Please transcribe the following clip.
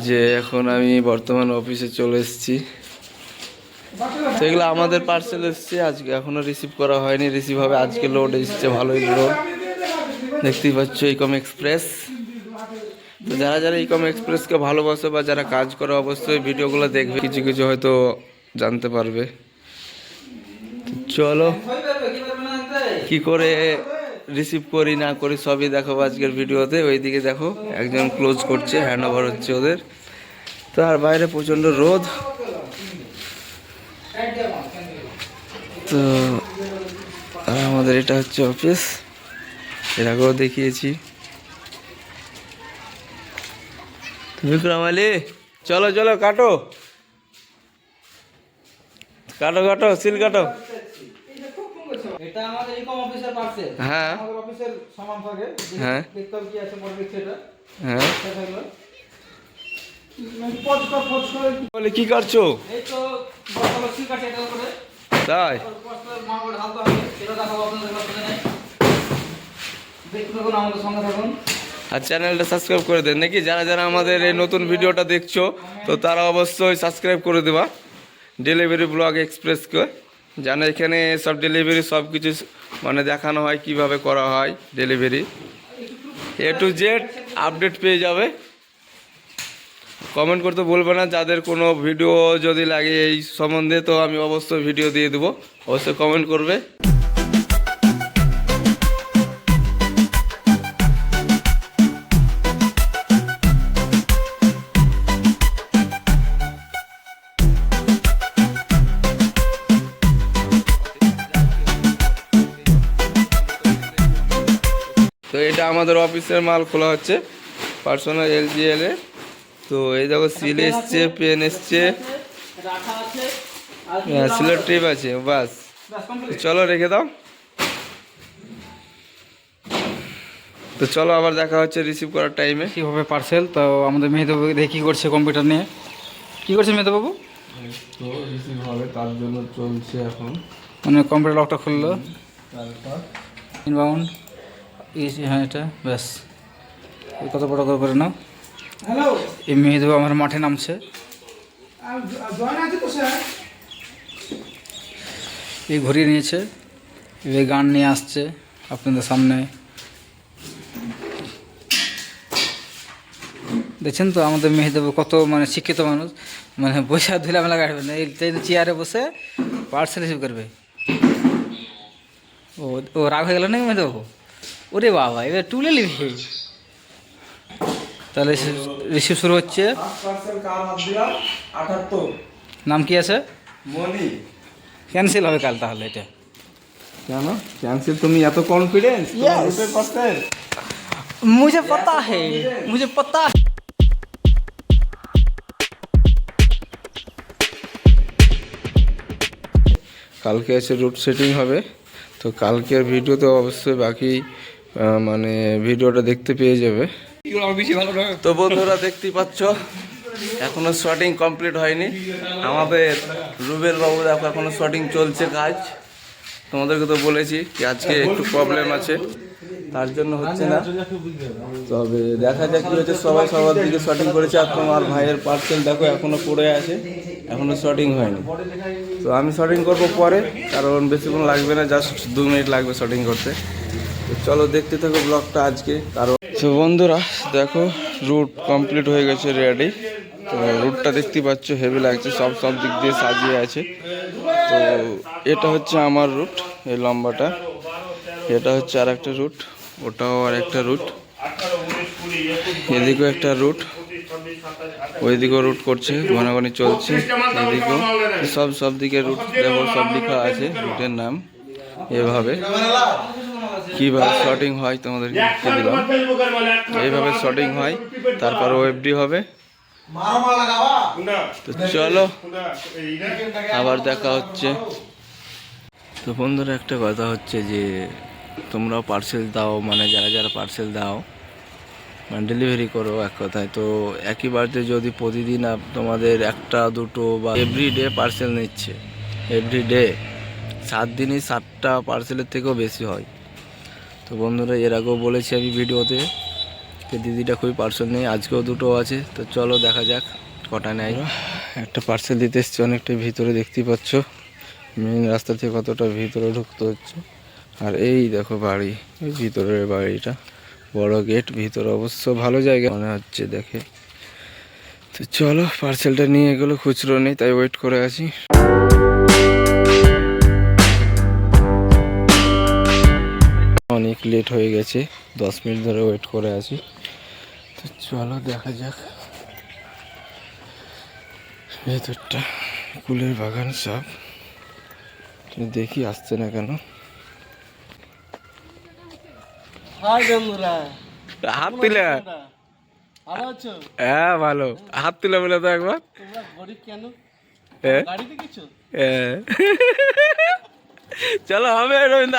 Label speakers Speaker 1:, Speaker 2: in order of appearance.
Speaker 1: যে এখন আমি বর্তমান অফিসে চলে এসেছি। তো এগুলো আমাদের পার্সেল এসছে, আজকে এখনো রিসিভ করা হয়নি, রিসিভ হবে আজকে। লোড এসছে, ভালোই লোড দেখতেই পাচ্ছ, ইকম এক্সপ্রেস। তো যারা যারা ইকম এক্সপ্রেসকে ভালোবাসে বা যারা কাজ করে অবশ্যই ভিডিওগুলো দেখবে, কিছু কিছু হয়তো জানতে পারবে। চলো কি করে রিসিভ করি না করি সবই দেখাবো আজকের ভিডিওতে। ওইদিকে দেখো একজন ক্লোজ করছে, হ্যান্ড ওভার হচ্ছে ওদের। তো আর বাইরে প্রচণ্ড রোদ। তো আর আমাদের এটা হচ্ছে অফিস, এর আগেও দেখিয়েছি। বিক্রম আলী, চলো চলো কাটো কাটো কাটো, সিল কাটো।
Speaker 2: এটা আমাদের ইকম অফিসের পার্সেল।
Speaker 1: হ্যাঁ
Speaker 2: আমাদের অফিসের সামান থাকে।
Speaker 1: হ্যাঁ
Speaker 2: দেখতে কি আছে পরে দেখছি এটা।
Speaker 1: হ্যাঁ
Speaker 2: সেটা হলো পজ করে
Speaker 1: বলে কি করছো?
Speaker 2: এই তো বড় ঠিক আছে এটা করে।
Speaker 1: তাই
Speaker 2: পজটার মাল ঢালতে হবে, সেটা দেখাবো আপনাদের কাছে। নাই দেখতে থাকুন, আমাদের সঙ্গে থাকুন।
Speaker 1: আর চ্যানেলটা সাবস্ক্রাইব করে দেন নাকি, যারা যারা আমাদের এই নতুন ভিডিওটা দেখছো তো তারা অবশ্যই সাবস্ক্রাইব করে দেবা ডেলিভারি ব্লগ এক্সপ্রেসকে। জানো এখানে সব ডেলিভারি সব কিছু মানে দেখানো হয়, কিভাবে করা হয় delivery, A to Z update পেয়ে যাবে। কমেন্ট করতে বলবে না, যাদের কোনো ভিডিও যদি লাগে এই সম্বন্ধে তো আমি অবশ্যই ভিডিও দিয়ে দেবো, অবশ্যই কমেন্ট করবে। তো এটা আমাদের অফিসের মাল খোলা হচ্ছে, পার্সোনাল এলজিএল এ। তো এই দেখো সিল এসছে, পেন এসছে,
Speaker 2: রাখা আছে আর
Speaker 1: সিলেট ট্রিপ আছে, বাস। চলো রেখে দাও। তো চলো আবার দেখা হচ্ছে রিসিভ করার টাইমে।
Speaker 2: কীভাবে পার্সেল। তো আমাদের মেহেদবাবু দেখি কী করছে কম্পিউটার নিয়ে। কী করছে মেহেদবাবু?
Speaker 1: তো রিসিভ হবে তার জন্য চলছে এখন,
Speaker 2: মানে কম্পিউটার লকটা খুললো,
Speaker 1: তারপর
Speaker 2: ইনবাউন্ড হ্যাঁ এটা ব্যাস। কত বড় করে নাও। হ্যালো, এই মেহেদবাবু আমার মাঠে নামছে। এই ঘুরিয়ে নিয়েছে, এই গান নিয়ে আসছে আপনাদের সামনে। দেখছেন তো আমাদের মেহেদবাবু কত মানে শিক্ষিত মানুষ, মানে বসে ধুলামেলা কাটবে না, এই চেয়ারে বসে পার্সেল রিসিভ করবে। ও ও রাগ হয়ে গেল নাকি মেহেদবাবু? ওরে বাবা, এবার তুলে নিবি। তাহলে রিসিভ শুরু হচ্ছে। নাম কি আছে?
Speaker 1: মনি।
Speaker 2: ক্যান্সেল হবে কাল তাহলে এটা।
Speaker 1: কেন ক্যান্সেল? তুমি এত কনফিডেন্স?
Speaker 2: मुझे पता है, मुझे पता है।
Speaker 1: কালকে এসে রুট সেটিং হবে, তো কালকের ভিডিও তো অবশ্যই বাকি মানে ভিডিওটা দেখতে পেয়ে যাবে। তো বন্ধুরা দেখতেই পাচ্ছ এখনো শটিং কমপ্লিট হয়নি। আমাদের রুবেল বাবু দেখো এখনো শটিং চলছে কাজ। তোমাদেরকে তো বলেছি কি আজকে একটু প্রবলেম আছে, তার জন্য হচ্ছে না। তবে দেখা যাক কি হচ্ছে, সবাই সবার দিকে শটিং করেছে। আর তোমার ভাইয়ের পার্সেল দেখো এখনো পড়ে আছে, এখনো শটিং হয়নি। তো আমি শটিং করবো পরে, কারণ বেশিক্ষণ লাগবে না, জাস্ট 2 মিনিট লাগবে শটিং করতে। তো চলো দেখতে থাকো ব্লগটা আজকে। কারণ তো বন্ধুরা দেখো রুট কমপ্লিট হয়ে গেছে, রেডি। তো রুটটা দেখতে পাচ্ছ হেভি লাগছে, সব দিক দিয়ে সাজিয়ে আছে। তো এটা হচ্ছে আমার রুট, এই লম্বাটা। এটা হচ্ছে আর একটা রুট, ওটাও আর একটা রুট, এদিকেও একটা রুট, ওইদিকেও রুট করছে, ঘনাঘনি চলছে। এদিকেও সব দিকে রুট দেখো, সব লেখা আছে রুটের নাম। এভাবে কিভাবে শটিং হয় তোমাদেরকে দিলাম, এইভাবে শটিং হয়, তারপর ওএফডি হবে। তো চলো আবার দেখা হচ্ছে। তো বন্ধুরা একটা কথা হচ্ছে যে তোমরাও পার্সেল দাও, মানে যারা যারা পার্সেল দাও মানে ডেলিভারি করো এক কথায়, তো একই বাড়িতে যদি প্রতিদিন তোমাদের একটা দুটো বা এভরিডে পার্সেল নিচ্ছে, এভরিডে 7 দিনই 7টা পার্সেলের থেকেও বেশি হয়। তো বন্ধুরা এর আগেও বলেছি আমি ভিডিওতে তো দিদিটা খুবই পার্সেল নেই, আজকেও দুটো আছে। তো চলো দেখা যাক কটা নেয়। একটা পার্সেল দিতে এসছে অনেকটা ভিতরে, দেখতেই পাচ্ছ মেন রাস্তা থেকে কতটা ভিতরে ঢুকতে হচ্ছে। আর এই দেখো বাড়ি, এই ভিতরের বাড়িটা, বড় গেট, ভিতরে অবশ্য ভালো জায়গা মনে হচ্ছে দেখে। তো চলো পার্সেলটা নিয়ে গেলো, খুচরো নেই তাই ওয়েট করে আছি। অনেক লেট হয়ে গেছে, 10 মিনিট ধরে ওয়েট করে আছি। তো চলো দেখা যাক। ভেতরটা ফুলের বাগান সব, দেখি আসছে না কেন। হাত তুলে,
Speaker 2: ভালো আছো?
Speaker 1: হ্যাঁ ভালো, হাত তুলে বলে তো একবার।
Speaker 2: তোমরা গরিব কেন?
Speaker 1: হ্যাঁ
Speaker 2: গাড়িতে কিছু?
Speaker 1: চলো হবে রবীন্দ্র।